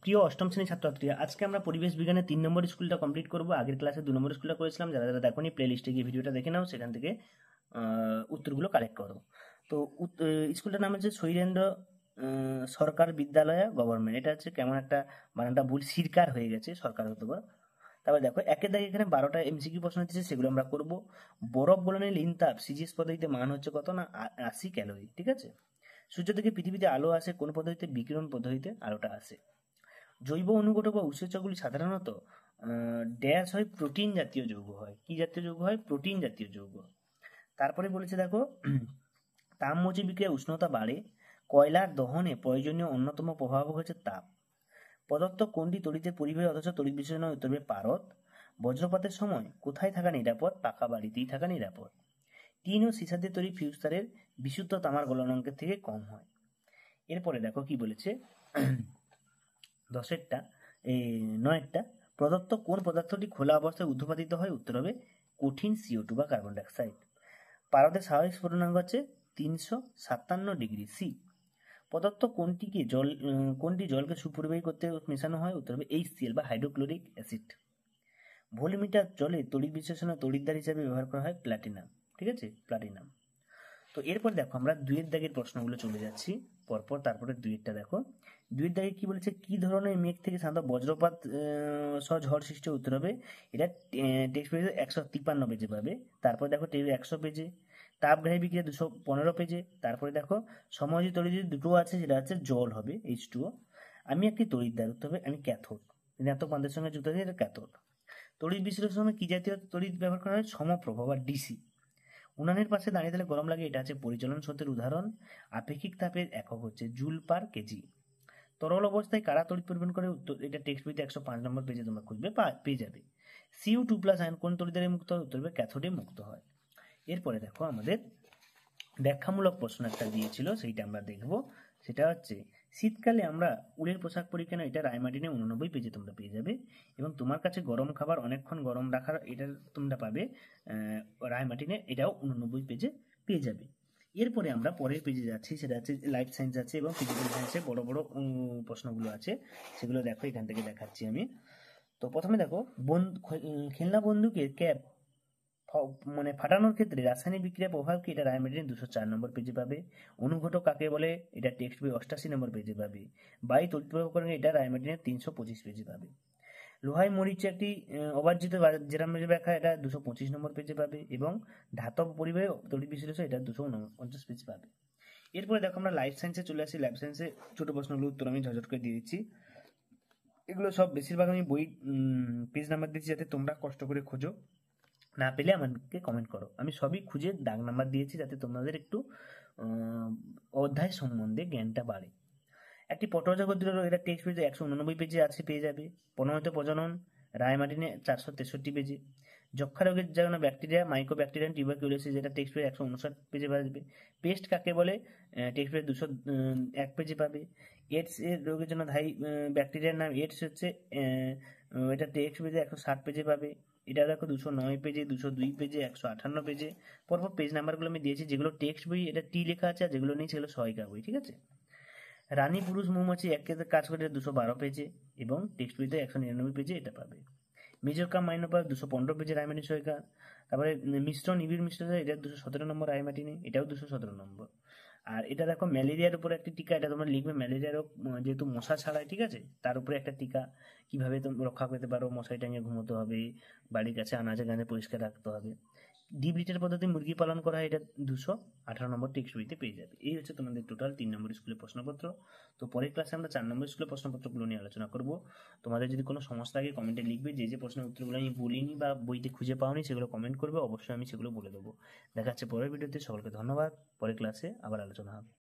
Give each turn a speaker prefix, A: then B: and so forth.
A: প্রিয় অষ্টম শ্রেণীর ছাত্রছাত্রীরা, আজকে আমরা পরিবেশ বিজ্ঞানের 3 নম্বর স্কুলটা কমপ্লিট করব। আগের ক্লাসে 2 নম্বর স্কুলটা করেছিলাম। যারা যারা দেখোনি প্লে লিস্টে গিয়ে ভিডিওটা দেখে নাও, সেখান থেকে উত্তরগুলো কালেক্ট করো। তো স্কুলটার নাম হচ্ছে শৈলেন্দ্র সরকার বিদ্যালয় গভর্নমেন্ট। এটা হচ্ছে কেমন একটা বানানটা ভুল, সিরকার হয়ে গেছে, সরকার হতো বা। তারপর দেখো একের দাগে এখানে 12টা এমসিকিউ প্রশ্ন দিচ্ছে, সেগুলো আমরা করব। বরফ গলনের লিনতাপ সিজিএস পদ্ধতিতে মান হচ্ছে কত না 80 ক্যালোরি, ঠিক আছে। সূর্য থেকে পৃথিবীতে আলো আসে কোন পদ্ধতিতে? বিকিরণ পদ্ধতিতে আলোটা আসে। জৈব অনুঘটক বা উৎসেচকগুলি সাধারণত ড্যাশ হয়, প্রোটিন জাতীয় যৌগ হয়। কি জাতীয় যৌগ হয়? প্রোটিন জাতীয় যৌগ। তারপরে বলেছে দেখো তাপমোচী বিক্রিয়ায় উষ্ণতা বাড়ে, কয়লার দহনে প্রয়োজনীয় অন্যতম প্রভাব হচ্ছে তাপ। পদার্থ কোনটি তড়িতের পরিবাহী অথচ তড়িৎ বিশ্লেষণ উত্তর হবে পারদ। বজ্রপাতের সময় কোথায় থাকা নিরাপদ? পাকা বাড়িতেই থাকা নিরাপদ। টিন ও সীসা দিয়ে তৈরি ফিউজ তারের বিশুদ্ধ তামার গলনাঙ্কের থেকে কম হয়। এরপরে দেখো কি বলেছে 10এরটা, এই 9এরটা, প্রদত্ত কোন পদার্থটি খোলা অবস্থায় ঊর্ধ্বপাতিত হয়? উত্তর হবে কঠিন CO2 বা কার্বন ডাইঅক্সাইড। পারদের স্বাভাবিক স্ফুটনাঙ্ক হচ্ছে 357 ° C। পদার্থ কোনটি জলকে সুপরিবাহী করতে মেশানো হয়? উত্তর হবে HCl বা হাইড্রোক্লোরিক অ্যাসিড। ভলিমিটার জলে তড়িৎ বিশ্লেষণে তড়িৎদ্বার হিসাবে ব্যবহার করা হয় প্ল্যাটিনাম, ঠিক আছে, প্ল্যাটিনাম। তো এরপর দেখো আমরা 2এর দাগের প্রশ্নগুলো চলে যাচ্ছি পরপর। তারপরে 2এরটা দেখো, 2এর দাগে কি বলেছে? কি ধরনের মেঘ থেকে সাধারণত বজ্রপাত সহ ঝড় সৃষ্টি? উত্তর হবে, এটা টেক্সট পেজে 153 পেজে পাবে। তারপর দেখো 100 পেজে। তাপগ্রাহী বিক্রিয়া 215 পেজে। তারপরে দেখো সমযোজী তড়িৎ দুটো আছে, সেটা হচ্ছে জল হবে H2O। আমি একটি তড়িৎদ্বার, উত্তর হবে আমি ক্যাথোড, ঋণাত্মক প্রান্তের সঙ্গে যুক্ত আছে, এটা ক্যাথোড। তড়িৎ বিশ্লেষণে কি জাতীয় তড়িৎ ব্যবহার করা হয়? সমপ্রভা বা ডিসি। উনানের পাশে দাঁড়িয়ে থাকলে গরম লাগে, এটা হচ্ছে পরিচলন সত্যের উদাহরণ। আপেক্ষিক তাপের একক হচ্ছে জুল পার কেজি। তরল অবস্থায় কারা তড়িৎ পরিবহন করে? উত্তর, এটা টেক্সট বইতে 105 নম্বর পেজে তোমরা খুঁজবে, পেয়ে যাবে। Cu2+ আয়ন কোন তড়িৎদ্বারে মুক্ত হয়? উত্তর হবে ক্যাথোডে মুক্ত হয়। এরপরে দেখো আমাদের ব্যাখ্যামূলক প্রশ্ন একটা দিয়েছিল, সেইটা আমরা দেখব। সেটা হচ্ছে শীতকালে আমরা উলের পোশাক পরি কেন? এটা রায়মার্টিনে 89 পেজে তোমরা পেয়ে যাবে। এবং তোমার কাছে গরম খাবার অনেকক্ষণ গরম রাখার, এটা তোমরা পাবে রায়মার্টিনে, এটাও 89 পেজে পেয়ে যাবে। এরপরে আমরা পরের পেজে যাচ্ছি, সেটা হচ্ছে লাইফ সায়েন্স আছে এবং ফিজিক্যাল সায়েন্সে বড় বড় প্রশ্নগুলো আছে, সেগুলো দেখো, এখান থেকে দেখাচ্ছি আমি। তো প্রথমে দেখো খেলনা বন্দুকের ক্যাপ মানে ফাটানোর ক্ষেত্রে রাসায়নিক বিক্রিয়া প্রভাব কি? এটা রায়মার্টিন 204 নম্বর পেজে পাবে। অনুঘটক কাকে বলে? এটা টেক্সট বই 88 নম্বর পেজে পাবে। বায়ু তড়িৎ প্রভাব করে, এটা রায়মার্টিনের 325 পেজে পাবে। লোহায় মরিচ একটি অবার্জিত জেরামের ব্যাখ্যা, এটা 225 নম্বর পেজে পাবে। এবং ধাতব পরিবাহী তড়িৎ বিশ্লেষণ, এটা 249 পেজ পাবে। এরপরে দেখো আমরা লাইফ সায়েন্সে চলে আসি। লাইফ সায়েন্সে ছোট প্রশ্নগুলোর উত্তর আমি ঝটঝট করে দিয়ে দিচ্ছি। এগুলো সব বেশিরভাগ আমি বই পেজ নাম্বার দিচ্ছি, যাতে তোমরা কষ্ট করে খোঁজো। না পেলে আমাকে কমেন্ট করো, আমি সবই খুঁজে দাগ নাম্বার দিয়েছি, যাতে তোমাদের একটু অধ্যায় সম্বন্ধে জ্ঞানটা বাড়ে। একটি পটজগৎ দূর, এটা টেক্সট পেজে 189 পেজে আছে, পেয়ে যাবে। প্রণহিত প্রজনন রায়মার্টিনে 463 পেজে। যক্ষা রোগের জন্য ব্যাকটেরিয়া মাইক্রোব্যাকটেরিয়াম টিউবারকিউলোসিস, যেটা টেক্সট পেজ 159 পেজে পাবে। পেস্ট কাকে বলে? টেক্সট পেজ 201 পেজে পাবে। এডস এর রোগের জন্য দায়ী ব্যাকটেরিয়ার নাম এডস হচ্ছে, এটা টেক্সট পেজে 160 পেজে পাবে। এটা দেখো 209 পেজে, 202 পেজে, 158 পেজে। পরপর পেজ নাম্বারগুলো আমি দিয়েছি, যেগুলো টেক্সট বই এটা টি লেখা আছে, আর যেগুলো নেই সেগুলো সহায়িকা বই, ঠিক আছে। রানী পুরুষ মৌমাছি এক কাজ করে 212 পেজে, এবং টেক্সট বইতে 199 পেজে এটা পাবে। মেজর কাম মাইনর পাওয়ার 215 পেজে রায়মার্টিন সহায়িকা। তারপরে মিশ্রণ নিবিড় মিশ্রণ, এটা 217 নম্বর রায়মার্টিনে, এটাও 217 নম্বর। আর এটা দেখো ম্যালেরিয়ার উপরে একটি টিকা, এটা তোমরা লিখবে ম্যালেরিয়া রোগ যেহেতু মশা ছাড়ায়, ঠিক আছে, তার উপরে একটা টিকা, কিভাবে তুমি রক্ষা পেতে পারো। মশারি টাঙিয়ে ঘুমোতে হবে, বাড়ির কাছে আনাজে গানে পরিষ্কার রাখতে হবে। ডিপ লিটার পদ্ধতি মুরগি পালন করা হয়, এটা 218 নম্বর টেক্সট বইতে পেয়ে যাবে। এই হচ্ছে তোমাদের টোটাল 3 নম্বর স্কুলের প্রশ্নপত্র। তো পরের ক্লাসে আমরা 4 নম্বর স্কুলের প্রশ্নপত্রগুলো নিয়ে আলোচনা করব। তোমাদের যদি কোনো সমস্যা থাকে কমেন্টে লিখবে, যে যে প্রশ্নের উত্তরগুলো আমি বলিনি বা বইতে খুঁজে পাওনি সেগুলো কমেন্ট করবে, অবশ্যই আমি সেগুলো বলে দেবো। দেখা যাচ্ছে পরের ভিডিওতে। সকলকে ধন্যবাদ, পরের ক্লাসে আবার আলোচনা হবে।